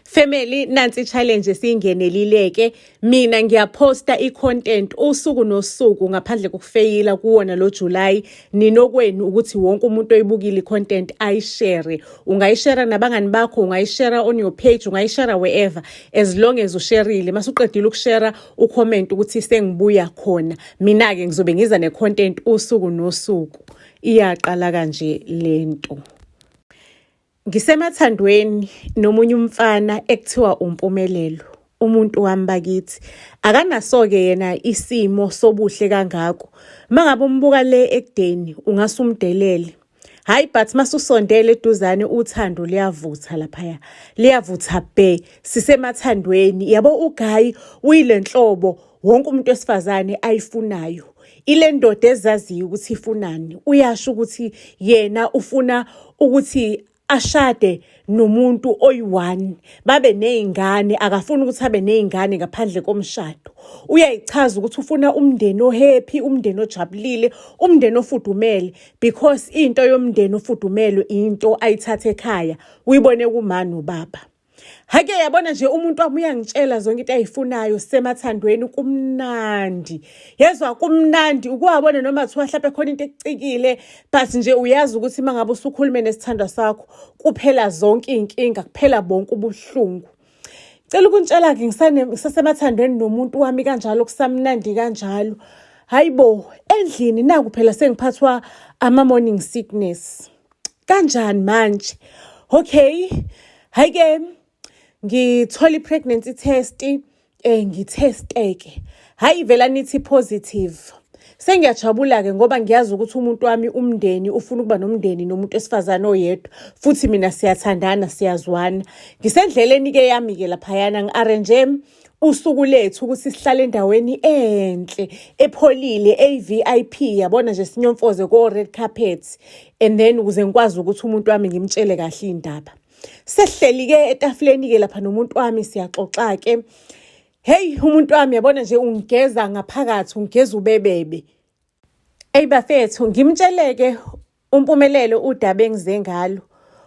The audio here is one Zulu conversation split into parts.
Family, nansi challenge esiyingenelileke. Mina ngiyaphosta i-content usuku nosuku ngaphandle kokufeyila kuwona lo July. Ninokwenu ukuthi wonke umuntu oyibukile i-content ayishare. Ungayishare nabangani bakho, ungayishare on your page, ungayishare wherever as long as ushareile. Masuqedile ukushare ucomment ukuthi sengibuya khona. Mina ke ngizobe ngiza ne-content usuku nosuku. Iyaqala kanje lento. Ngisemathandweni nomunye umfana ekuthiwa uMpumelelo, umuntu wami bakithi. Akanaso-ke yena isimo sobuhle kangako. Mangabe umbuka le ekudeni ungasumdelele. Hayi but masusondele eduzane uthando liyavutha laphaya. Liyavutha be. Sisemathandweni. Yabo uGayi uyilenhlobo wonke umuntu wesifazane ayifunayo. Ile ndoda ezaziyo ukuthi ifunani. Uyasho ukuthi yena ufuna ukuthi ashade nomuntu oyi-one, babe nezingane, akafuni ukuthi abe nezingane ngaphandle komshado. Uyayichaza ukuthi ufuna umndeni ohappy, umndeni ojabulile, umndeni ofudumele, because into yomndeni ofudumele into ayithatha ekhaya, uyibone kumama nobaba. Hake yabona nje umuntu wami uyangitshela zonke into ayifunayo semathandweni kumnandi. Yezwa kumnandi ukuwabona noma kuthiwa mhlawumbe khona into ekucikile but nje uyazi ukuthi mangabe usukhulume nesithandwa sakho kuphela zonke inkinga, kuphela bonke ubuhlungu. Cela ukuntshela ke ngisasemathandweni nomuntu wami kanjalo kusamnandi kanjalo. Hayibo, endlini naku phela sengiphathwa ama-morning sickness. Kanjani manje? Okay. Hayike ngithola i-pregnancy test, ngithesteke. Hayi vela nithi positive. Sengiyajabula-ke ngoba ngiyazi ukuthi umuntu wami umndeni ufuna ukuba nomndeni nomuntu wesifazane oyedwa. Futhi mina siyathandana, siyazwana. Ngisendleleni-ke yami-ke laphayana ngi-arrange usuku lethu ukuthi sihlale endaweni enhle, epholile, VIP, yabona nje sinyomfoze ko-red carpet. And then ukuze ngikwazi ukuthi umuntu wami ngimtshele kahle indaba. Sehleli-ke etafuleni-ke lapha nomuntu wami siyaxoxa-ke. Hey, umuntu wami yabona nje ungigeza ngaphakathi, ungigeza ubebebe. Ey bafethu, ngimtsheleke uMpumelelo udaba engize ngalo.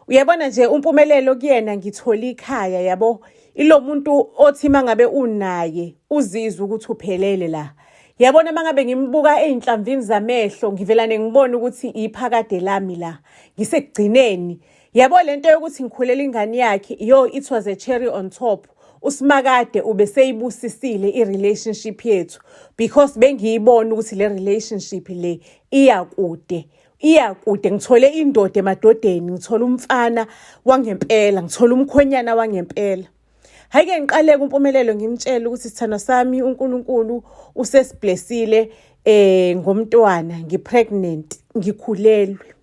Uyabona nje uMpumelelo kuyena ngithola ikhaya yabo. Ilo muntu othi mangabe unaye uzizwe ukuthi uphelele la. Yabona mangabe ngimbuka einhlamvini zamehlo ngivelane ngibona ukuthi iphakade lami la. Ngisekugcineni. Yabo lento yokuthi ngikhulela ingane yakhe, it was a cherry on top. Usimakade ube seyibusisile i-relationship yethu because bengiyibona ukuthi le relationship le iyakude. Iyakude, ngithole indoda emadodeni, ngithola umfana wangempela, ngithola umkhonyana wangempela. Hayike ngiqale kuMpumelelo ngimtshela ukuthi sithando sami uNkulunkulu usesiblessile ngomntwana, ngipregnant, ngikhulelwe.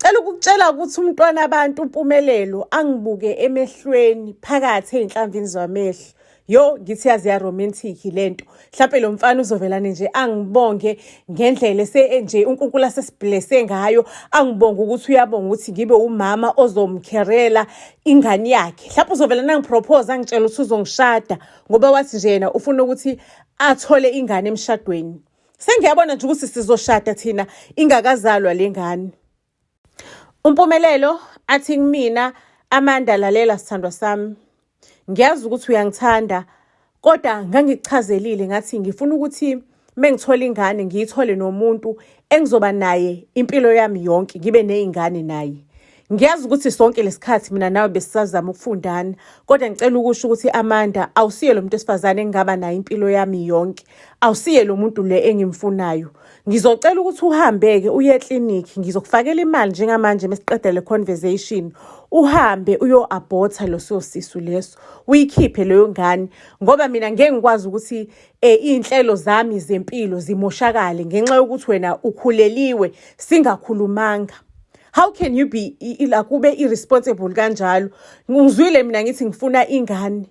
Cela ukukutshela ukuthi umntwana abantu uMpumelelo angibuke emehlweni phakathi einhlamvini zamehlo. Yo ngithi yazi ya romantic lento. Mhlawumbe lo mfana uzovelana nje angibonge ngendlela nje uNkulunkulu asesiblesse ngayo, angibonge ukuthi uyabonga ukuthi ngibe umama ozomkherela ingane yakhe. Mhlawumbe uzovelana ngipropose angitshela ukuthi uzongishada ngoba wathi nje yena ufuna ukuthi athole ingane emshadweni. Sengiyabona nje ukuthi sizoshada thina ingakazalwa lengane. uMpumelelo athi kumina, Amanda lalela sithandwa sami. Ngiyazi ukuthi uyangithanda kodwa ngangichazelile ngathi ngifuna ukuthi mengithola ingane ngiyithole nomuntu engizoba naye impilo yami yonke, ngibe nezingane naye. Ngiyazi ukuthi sonke lesikhathi mina nawe besisazama ukufundana kodwa ngicela ukusho ukuthi Amanda awusiye lo muntu esifazane engaba naye impilo yami yonke. Awusiye lo muntu le engimfunayo. Ngizocela ukuthi uhambeke uye eclinic, ngizokufakela imali njengamanje mesiqeda le conversation. Uhambe uyo-aborta lo sosisu leso, uyikhiphe leyo ngane ngoba mina ngeke ngikwazi ukuthi inhlelo zami zempilo zimoshakale ngenxa yokuthi wena ukhuleliwe singakhulumanga. How can you be kube irresponsible kanjalo? Ngizwile mina ngithi ngifuna ingane.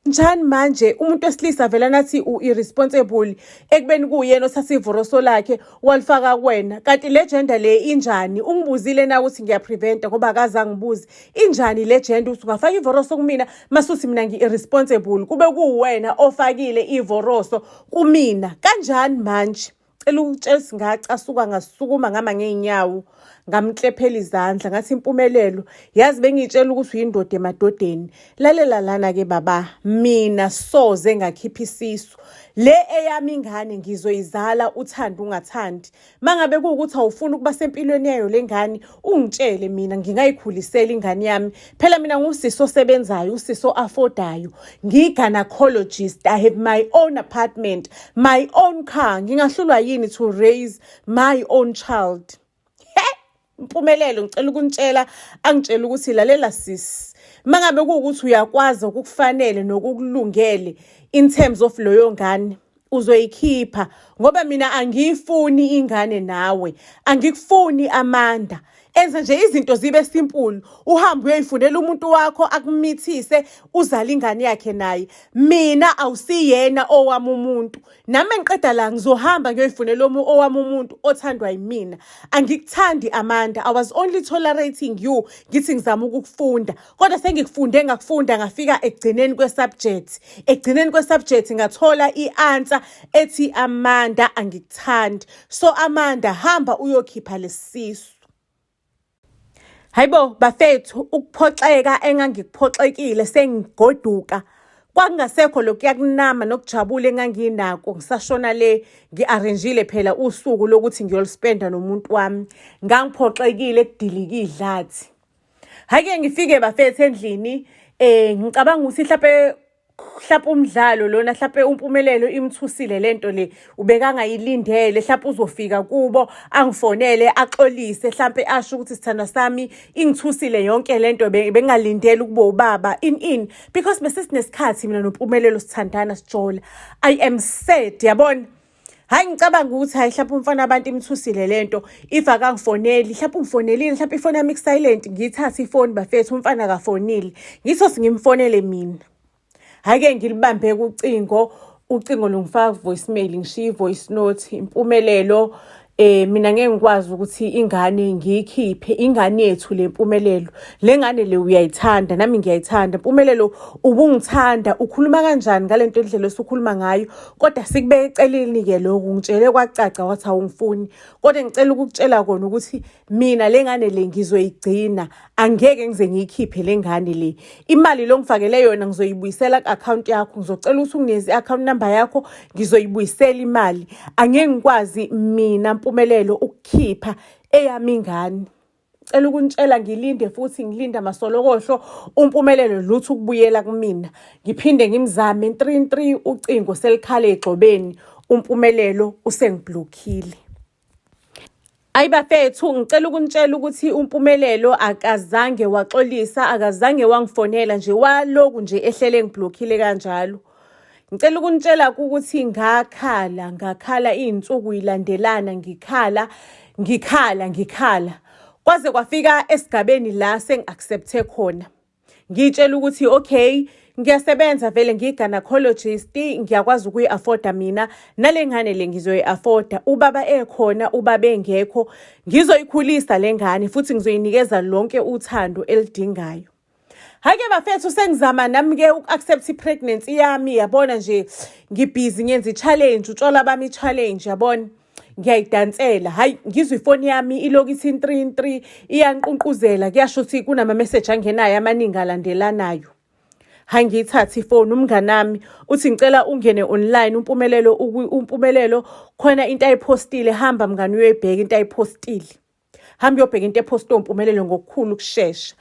Njani manje umuntu wesilisa vela nathi irresponsible ekubeni kuyena othatha ivoroso lakhe walifaka kuwena, kanti le gender le injani? Ungibuzile na ukuthi ngiyapreventa ngoba akaza ngibuzi injani le gender ukuthi ungafaka ivoroso kumina masuthi mina ngi-irresponsible kube kuwena ofakile ivoroso kumina. Kanjani manje? ngicela ukutshela singacasuka ngasukuma ngama ngeenyawo ngamklephela izandla ngathi Impumelelo yazi bengitshela ukuthi uyindoda emadodeni lalela lana ke baba mina soze ngakhipha isisu le eyami ingane ngizoyizala uthanda ungathandi mangabe kuukuthi awufuna ukuba sempilweni yayo lengane ungitshele mina ngingayikhulisela ingane yami phela mina ngusisi osebenzayo usisi affordayo ngigynecologist I have my own apartment my own car ngingahlulwa yini to raise my own child Impumelelo ngicela ukuntshela angitshela ukuthi lalela sis mangabe kuukuthi uyakwazi ukukufanele nokukulungele in terms of loyo ngane uzoyikhipha ngoba mina angiyifuni ingane nawe angikufuni Amanda enza nje izinto zibe simple uhambe uyoyifundela umuntu wakho akumithise uzala ingane yakhe naye mina awusiyena owami umuntu nami engiqeda la ngizohamba ngiyoyifundela owami umuntu othandwa yimina angikuthandi Amanda I was only tolerating you ngithi ngizama ukukufunda kodwa sengikufunde ngakufunda ngafika ekugcineni kwesubject ngathola ianswer ethi Amanda angikuthandi so Amanda hamba uyokhipha lesisisu Hayibo bafethu ukuphoxeka engangikuphoxekile sengigoduka kwakungasekho lokuyakunama nokujabula enganginako ngisashona le ngiarrangeile phela usuku lokuthi ngiyolispenda nomuntu wami ngangiphoxekile ekudilika idlathi hake ngifike bafethu endlini ngicabanga ukuthi mhlawumbe umdlalo lona mhlawumbe Umpumelelo imthusile lento le ubekangayilindele mhlawumbe uzofika kubo angifonele axolise mhlawumbe asho ukuthi sithanda sami ingithusile yonke lento bengalindele ukuba ubaba because besesinesikhathi mina noMpumelelo sithandana sijola I am sad yabona hayi ngicabanga ukuthi hayi mhlawumbe umfana abantu imthusile lento if akangifoneli mhlawumbe ungifonelile mhlawumbe ifoni yami silent ngithatha ifoni bafethu umfana akafonile ngitho singimfonele mina Hake ngilibambe ucingo lungifaka voicemail ngishiya voice note Impumelelo mina ngeke ngikwazi ukuthi ingane ngiyikhiphe ingane yethu leMpumelelo lengane le uyayithanda nami ngiyayithanda Impumelelo ubungithanda ukhuluma kanjani ngalento endlela osukhuluma ngayo kodwa sikubeke eceleni ke lokho ngitshele kwacaca wathi awungifuni kodwa ngicela ukukutshela kona ukuthi mina lengane le ngizoyigcina angeke ngize ngiyikhiphe lengane le imali longifakele yona ngizoyibuyisela ku-account yakho ngizocela ukuthi ungineze i-account number yakho ngizoyibuyisela imali angeke ngikwazi mina Impumelelo ukukhipha eyami ingane cela ukuntshela ngilinde futhi ngilinda masolokohlo Umpumelelo lutho ukubuyela kumina ngiphinde ngimzame 33 ucingo selikhale egxobeni Umpumelelo usengiblockile Ayibafethu ngicela ukuntshela ukuthi Umpumelelo akazange waxolisa akazange wangifonela nje waloku nje ehlele ngiblockile kanjalo Ngicela ukuntshela ukuthi ngakhala izinsuku ilandelana ngikhala kwaze kwafika esigabeni la sengiaccepte khona ngitshela ukuthi okay ngiyasebenza vele ngigynecologist ngiyakwazi ukuyi-afforda mina nalengane le ngizoyi-afforda ubaba ekhona ubaba engekho ngizoyikhulisa lengane futhi ngizoyinikeza lonke uthando elidingayo Hake bafethu sengizama nami ke uku-accept i-pregnancy yami yabona nje ngibhizi ngenza i-challenge utshwala bami i-challenge yabona ngiyayidansela hayi ngizwe ifoni yami iloku ithi 33 iyanqunquzela kuyasho ukuthi kunama message angenayo amaningi alandelanayo hayi ngiyithatha ifoni umnganami uthi ngicela ungene online Umpumelelo khona into ayipostile hamba mngani uyoyibheka into ayipostile hamba uyobheka into eposte Umpumelelo ngokukhulu ukusheshsha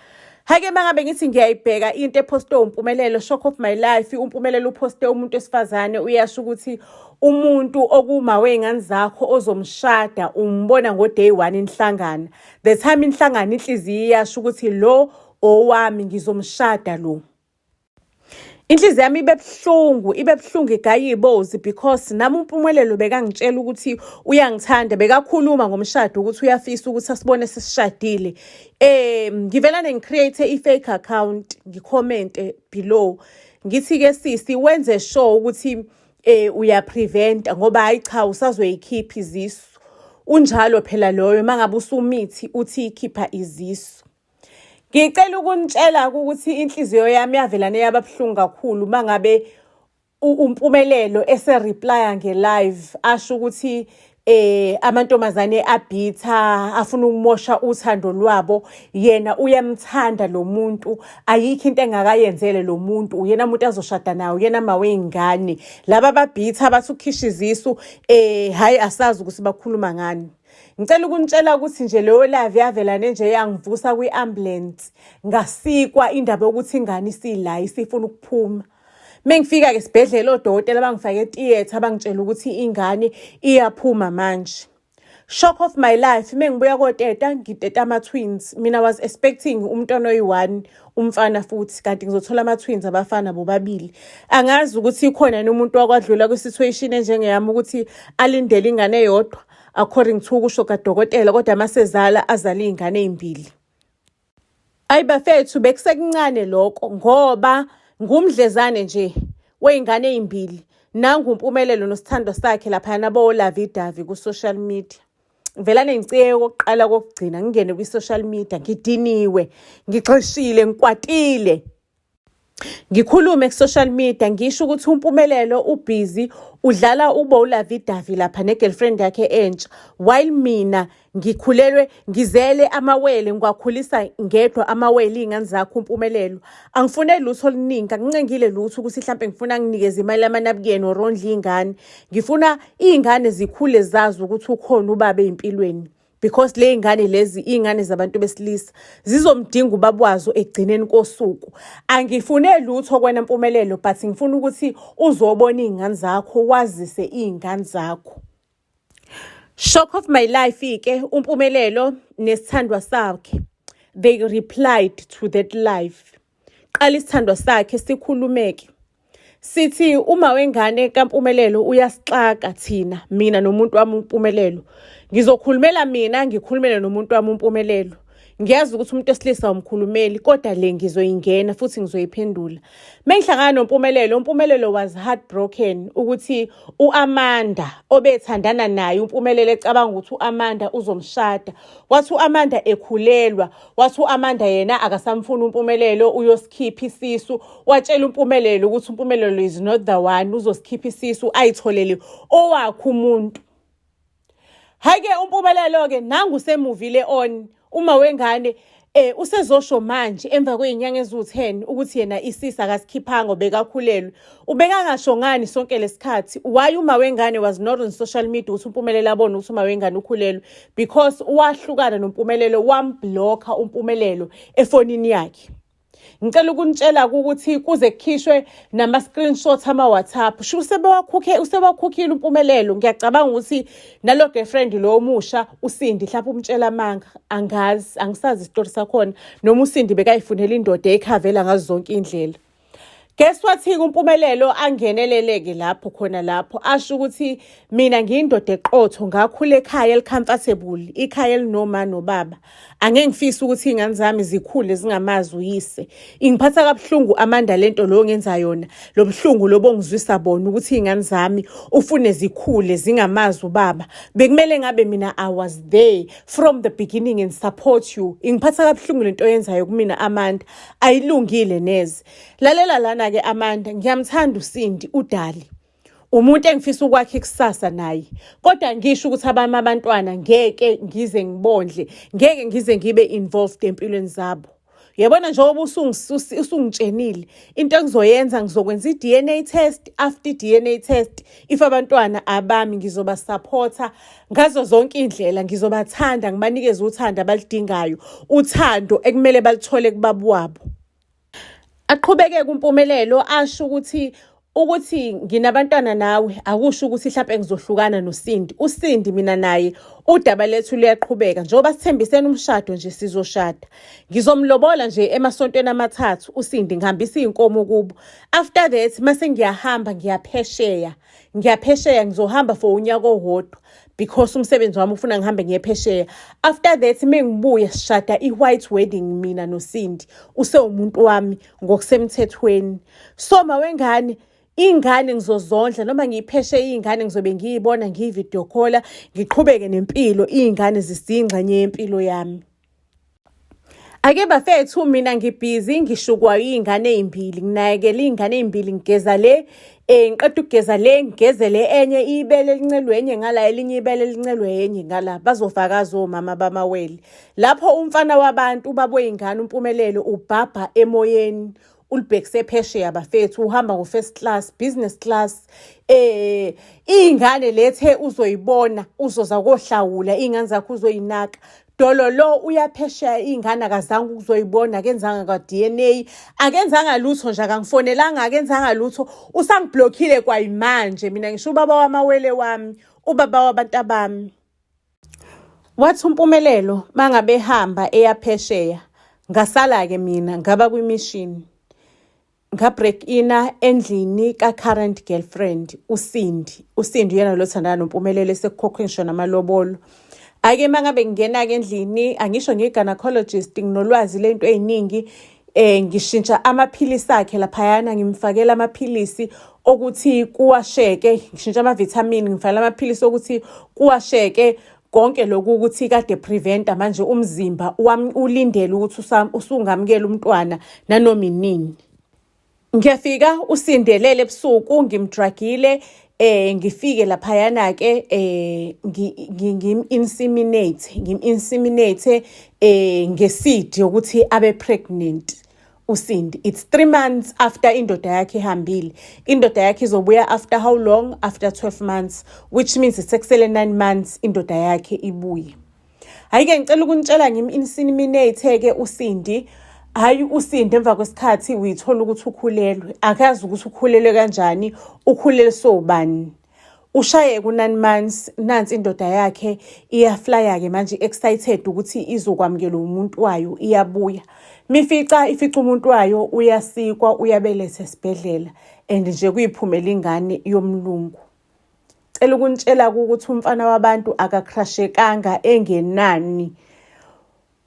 Hake mangabe ngithi ngiyayibheka into eposte Umpumelelo shock of my life Umpumelelo uposte umuntu esifazane uyasho ukuthi umuntu okuma wengane zakho ozomshada umbona ngo day 1 inhlangana the time inhlangana inhliziyo iyasho ukuthi lo owami ngizomshada lo Inhliziyo yami ibe buhlungu igayibozi because nami Umpumelelo bekangitshela ukuthi uyangithanda bekakhuluma ngomshado ukuthi uyafisa ukuthi asibone sesishadile ngivelane ngicreate i-fake account ngicommente below ngithi ke sisi wenze sure ukuthi uyapreventa ngoba hayi cha usazoyikhipha izisu unjalo phela loyo mangabe usumithi uthi ikhipha izisu Ngicela ukunitshela ukuthi inhliziyo yami yavelana yababhlungu kakhulu mangabe Umpumelelo ese reply nge live asho ukuthi amantombazane abhitha afuna ukumosha uthando lwabo, yena uyamthanda lo muntu, ayikho into engakayenzele lo muntu, uyena umuntu azoshada nawe, uyena ma wey'ngane. Laba ababhitha bathi ukukhishwa izisu, hhayi asazi ukuthi bakhuluma ngani. Ngicela ukunitshela ukuthi nje leyo live yavelane nje yangivusa kwi-ambulance, ngasikwa indaba yokuthi ingane isila isifuna ukuphuma. Mengifika-ke esibhedlela odokotela bangifake e-theatre bangitshela ukuthi ingane iyaphuma manje. Shock of my life, mengibuya koteta ngiteta ama-twins. Mina was expecting umntwana oyi-1 umfana futhi, kanti ngizothola ama-twins abafana bobabili. Angazi ukuthi ikhona umuntu wakwadlula kwi-situation enjengeyami ukuthi alindele ingane eyodwa according to ukusho kadokotela, kodwa masezala azale iy'ngane ey'mbili. Ayi bafethu, bekusekuncane lokho ngoba ngumdlezane nje wey'ngane ey'mbili. Nangu uMpumelelo nosithando sakhe laphayana bo-lavidavi ku-social media. Ngivelane ngicike kokuqala kokugcina ngingene kwi-social media ngidiniwe, ngixeshile, ngikwatile. Ngikhulume ku-social media ngisho ukuthi uMpumelelo ubhizi udlala ubo-lavidavi lapha ne-girlfriend yakhe entsha, while mina ngikhulelwe ngizele amawele, ngiwakhulisa ngedwa amawele iy'ngane zakho uMpumelelo. Angifune lutho oluningi, angincengile lutho ukuthi mhlampe ngifuna nginikeze imali yamanabukeni or ondle iy'ngane. Ngifuna iy'ngane zikhule zazi ukuthi ukhona ubaba ey'mpilweni, because le y'ngane lezi iy'ngane zabantu besilisa zizomdinga ubaba wazo ekugcineni kosuku. Angifune lutho kwena Mpumelelo, but ngifuna ukuthi uzobona iy'ngane zakho, wazise iy'ngane zakho. Shock of my life-ke, uMpumelelo nesithandwa sakhe, they replied to that live. Qala isithandwa sakhe sikhulumeke. Sithi uma wengane kaMpumelelo uyasixaka thina, mina nomuntu wami uMpumelelo. Ngizokhulumela mina, ngikhulumele nomuntu wami uMpumelelo. Ngiyazi ukuthi umuntu wesilisa umkhulumeli, kodwa le ngizoyingena futhi ngizoyiphendula. Mengihlangana noMpumelelo, uMpumelelo was heartbroken ukuthi uAmanda obethandana naye, uMpumelelo ecabanga ukuthi uAmanda uzomshada. Wathi uAmanda ekhulelwa, wathi uAmanda yena akasamfuna uMpumelelo, uyosikhipha isisu. Watshela uMpumelelo ukuthi uMpumelelo is not the one, uzosikhipha isisu ayitholele owakhe umuntu. Hake uMpumelelo-ke nangu semuvile on uma wengane usezosho manje emva kwey'nyanga eziwu-10 ukuthi yena isisa akasikhiphanga obekakhulelwe. Ubekangasho ngani sonke lesikhathi? Why uma wengane was not on social media ukuthi uMpumelelo abone ukuthi uma wengane ukhulelwe? Because wahlukana noMpumelelo, wamblokha uMpumelelo efonini yakhe. Ngicela ukunitshela ukuthi kuze kukhishwe nama-screenshots ama-WhatsApp. Sho usebakhukhile uMpumelelo. Ngiyacabanga ukuthi nalo girlfriend lo omusha uSindi mhlawumbe umtshela amanga. Angazi, angisazi isitori sakhona. Noma uSindi bekayifunela indoda ekhavela ngazo zonke indlela. Guess what-ke uMpumelelo angeneleleke lapho khona lapho asho ukuthi mina ngiyindoda eqotho, ngakhula ekhaya eli-comfortable, ikhaya elinoma nobaba. Angeke ngifise ukuthi iy'ngane zami zikhule zingamazi uyise. Ingiphatha kabuhlungu Amanda lento lo ngenza yona, lo buhlungu lobo ngizwisa bona ukuthi iy'ngane zami ufune zikhule zingamazi ubaba. Bekumele ngabe mina I was there from the beginning and support you. Ingiphatha kabuhlungu lento yenzayo kumina Amanda, ayilungile neze. Lalela lana-ke Amanda, ngiyamthanda uSindi uDali. Umuntu engifisa ukwakha ikusasa naye. Kodwa ngisho ukuthi abami abantwana ngeke ngize ngibondle, ngeke ngize ngibe involved empilweni zabo. Yabona njengoba usungitshenile, into engizoyenza ngizokwenza i-DNA test. After i-DNA test, if abantwana abami ngizoba supporta ngazo zonke indlela, ngizobathanda, ngibanikeze uthando abalidingayo, uthando ekumele balithole kubaba wabo. Aqhubeke kuMpumelelo asho ukuthi nginabantwana nawe akusho ukuthi mhlawumbe ngizohlukana noSindi. uSindi mina naye udaba lethu luyaqhubeka, njengoba sithembisene umshado nje sizoshada. Ngizomlobola nje emasontweni amathathu uSindi, ngihambisa iy'nkomo kubo. After that mase ngiyahamba ngiyaphesheya, ngizohamba for unyaka owodwa because umsebenzi wami ufuna ngihambe ngiyephesheya. After that mengibuya sishada i-white wedding mina noSindi, usewumuntu wami ngokusemthethweni. So mawengane ingane ngizozondla, noma ngiyipheshe iy'ngane ngizobe ngiyibona ngiyi-video call, ngiqhubeke nempilo, iy'ngane zisiyingxenye yempilo yami. Ake bafethu mina ngibhizi ngishukwa iy'ngane ey'mbili nginakekela iy'ngane ey'mbili ngigeza le ngiqeda ukugeza le ngigezele enye ibele elincelwe enye ngala elinye ibele elincelwe enye ngala bazofakaza omama bamawele. Lapho umfana wabantu ubaba wey'ngane uMpumelelo ubhabha emoyeni ulibhekise phesheya bafethu uhamba ngo-first class, business class. Iy'ngane lethe uzoyibona uzoza kohlawula iy'ngane zakho uzoyinaka. Dolo lo uyaphesheya iy'ngane akazange ukuzoyibona akenzanga kwa-DNA akenzanga lutho nje akangifonelanga akenzanga lutho usangiblockile kwayimanje mina ngisho ubaba wamawele wami ubaba wabantu bami. Wathi uMpumelelo mangabe ehamba eyaphesheya ngasala-ke mina ngaba kwimishini nga-break ina endlini ka-current girlfriend uSindi uyena lo thandana noMpumelelo esekukhokhwe ngisho namalobolo. Ake mangabe ngingena-ke endlini angisho ngi-gynecologist nginolwazi lento ey'ningi ngishintsha amaphilisi akhe laphayana ngimfakela amaphilisi okuthi kuwasheke ngishintsha amavithamini ngifakela amaphilisi okuthi kuwasheke konke lokhu ukuthi kade preventa manje umzimba wami ulindele ukuthi usungamukela umntwana nanoma inini. Ngiyafika usindelele ebusuku ngimdragile ngifike laphayana-ke ngim-inseminate nge-seed yokuthi abe pregnant uSindi. It's 3 months after indoda yakhe ehambile. Indoda yakhe izobuya after how long? After 12 months, which means sekusele 9 months indoda yakhe ibuye. Hayi-ke ngicela ukunitshela ngim-inseminate-ke uSindi. Hayi uSindi emva kwesikhathi uyithola ukuthi ukhulelwe. Akazi ukuthi ukhulelwe kanjani, ukhulelwe sobani. Ushaye ku9 months nansi indoda yakhe iyaflya-ke manje excited ukuthi izokwamukela umuntu wayo iyabuya. Ifica umuntu wayo uyasikwa uyabeletha esibhedlela and nje kuyiphumela ingane yomlungu. Cela ukunitshela ukuthi umfana wabantu akakrashekanga engenani.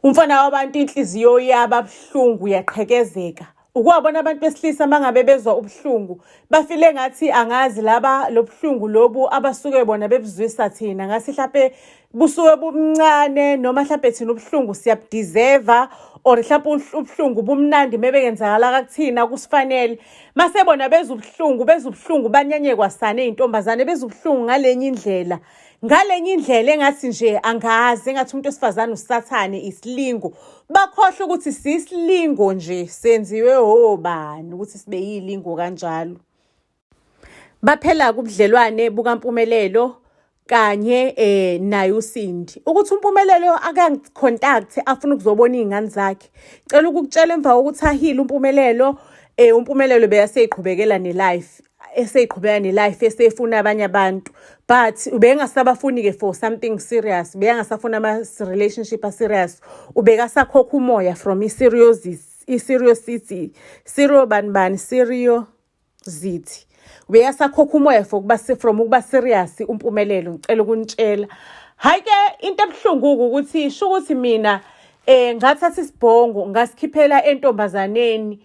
Umfana wabantu inhliziyo yaba buhlungu yaqhekezeka. Ukwabona abantu besilisa mangabe bezwa ubuhlungu bafile ngathi angazi laba lobuhlungu lobu abasuke bona bebuzwisa thina ngasi mhlawumbe busuke bumncane noma mhlawumbe thina ubuhlungu siyabudeserve or mhlawumbe ubuhlungu bumnandi mebekenzakala kakuthina kusifanele. Mase bona bezubuhlungu banyanyekwa sana izintombazane bezubuhlungu ngalenye indlela engathi nje angazi engathi umuntu wesifazane usathane isilingo bakhohle ukuthi sisilingo nje senziwe obani ukuthi sibe yilingo kanjalo. Baphela kubudlelwane bukaMpumelelo kanye naye uSindi ukuthi uMpumelelo akangicontact afuna ukuzobona izingane zakhe. Cela ukukutshela emva kokuthi ahile uMpumelelo uMpumelelo beyaseyiqhubekela nelife esefuna abanye abantu but ubengasabafuni-ke for something serious ubengasafuna ama-relationship a-serious ubekasakhokha umoya from i-seriosity ubeyasakhokha umoya from ukuba serious uMpumelelo. Ngicela ukunitshela hayi-ke into ebuhlungu ukuthi isho ukuthi mina ngathatha isibhongo ngasikhiphela entombazaneni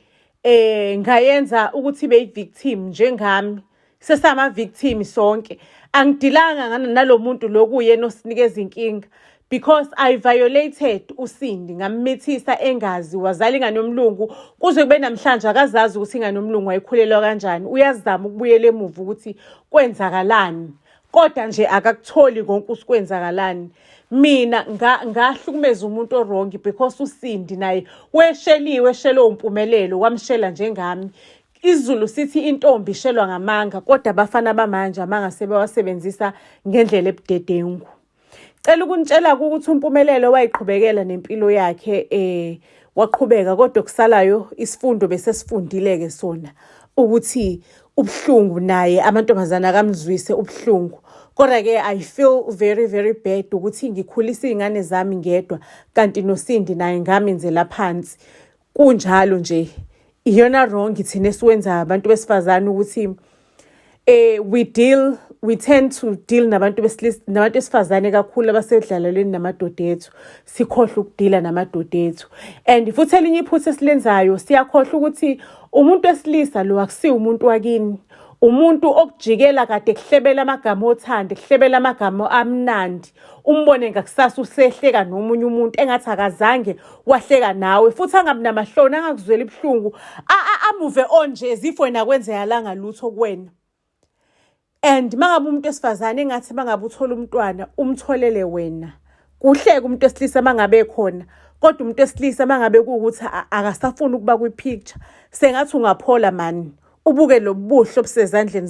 ngayenza ukuthi ibe yi-victim njengami. Sesama-victim sonke. Angidilanga nalomuntu lokuyena osinikeza inkinga because I violated uSindi ngammithisa engazi wazala ingane yomlungu kuze kube namhlanje akazazi ukuthi ingane yomlungu wayikhulelwa kanjani. Uyazama ukubuyela emuva ukuthi kwenzakalani kodwa nje akakutholi konke usikwenzakalani. Mina ngahlukumeza umuntu orongi because uSindi naye weshele uMpumelelo wamshela njengami. Izulu sithi intombi ishelwa ngamanga kodwa abafana bamanje amanga sebewasebenzisa ngendlela ebudedengu. Cela ukunitshela ukuthi uMpumelelo wayiqhubekela nempilo yakhe waqhubeka kodwa kusalayo isifundo bese sifundile-ke sona ukuthi ubuhlungu naye amantombazana akamzwise ubuhlungu. Kodwa-ke I feel very very bad ukuthi ngikhulisa izingane zami ngedwa kanti noSindi naye ngamenzela phansi. Kunjalo nje iyona wrong thina esiwenza abantu besifazane ukuthi we tend to deal nabantu besifazane kakhulu abasedlalalweni namadoda ethu. Sikhohle ukudila namadoda ethu. And futhi elinye iphutha esilenzayo siyakhohle ukuthi umuntu wesilisa lo akusiyo umuntu wakini. umuntu okujikela kade kuhlebela amagama othando, kuhlebela amagama amnandi. Umbone ngakusasa usehleka nomunye umuntu engathi akazange wahleka nawe, futhi angabi namahloni, angakuzwela ibuhlungu, amuve on nje as if wena kwenzekalanga lutho kuwena. And mangabe umuntu wesifazane engathi mangabe uthola umntwana umtholele wena. Kuhleke umuntu wesilisa mangabe khona, kodwa umuntu wesilisa mangabe kuukuthi akasafuni ukuba kwi-picture, sengathi ungaphola man. Ubuke lobuhle obusezandleni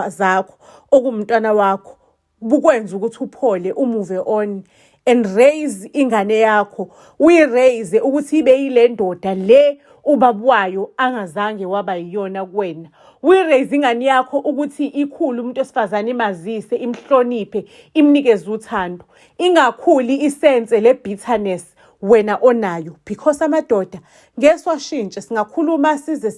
zakho okumntwana wakho, bukwenza ukuthi uphole, umuve on and raise ingane yakho. Uyiraise ukuthi ibe yile ndoda le ubabwayo angazange waba yiyona kuwena. Uyiraise ingane yakho ukuthi ikhulu umuntu wesifazane, imazise, imhloniphe, imnikeze uthando. Ingakhuli isense le bitterness wena onayo, because amadoda ngeswashintshe singakhuluma size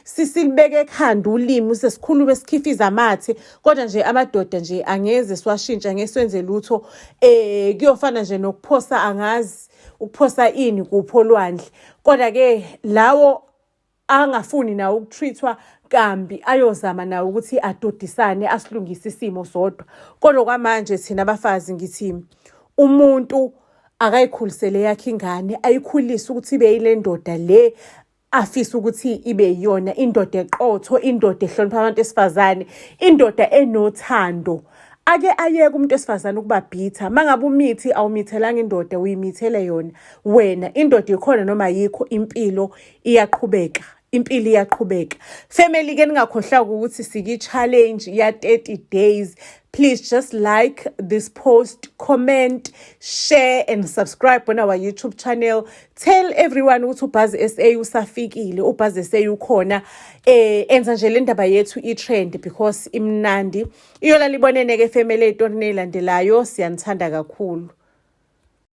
silibeke ekhanda ulimi sesikhulume sikhifiza amathe, kodwa nje amadoda nje angeze swashintsha ngeswenze lutho. Kuyofana nje nokuphosa, angazi ukuphosa ini kupho lwandle, kodwa ke lawo angafuni nawo ukutreatwa kambi ayozama nawo ukuthi adodisane asilungise isimo sodwa. Kodwa kwamanje thina abafazi ngithi umuntu akayikhulisele yakhe ingane, ayikhulise ukuthi ibe yile ndoda le afisa ukuthi ibe yiyona, indoda eqotho, indoda ehlonipha abantu besifazane, indoda enothando. Ake ayeke umuntu wesifazane ukuba bitter. Mangabe umithi awumithelanga indoda, uyimithele yona wena. Indoda ikhona noma yikho, impilo iyaqhubeka. Impilo iyaqhubeka. Family ke ningakhohlwa ukuthi siki challenge ya 30 days. Please just like this post, comment, share and subscribe on our YouTube channel. Tell everyone ukuthi uBuzz SA usafikile, uBuzz SA ukhona. Enza nje le ndaba yethu i-trend because imnandi. Iyola libonene ke family etornelandelayo, siyanthanda kakhulu.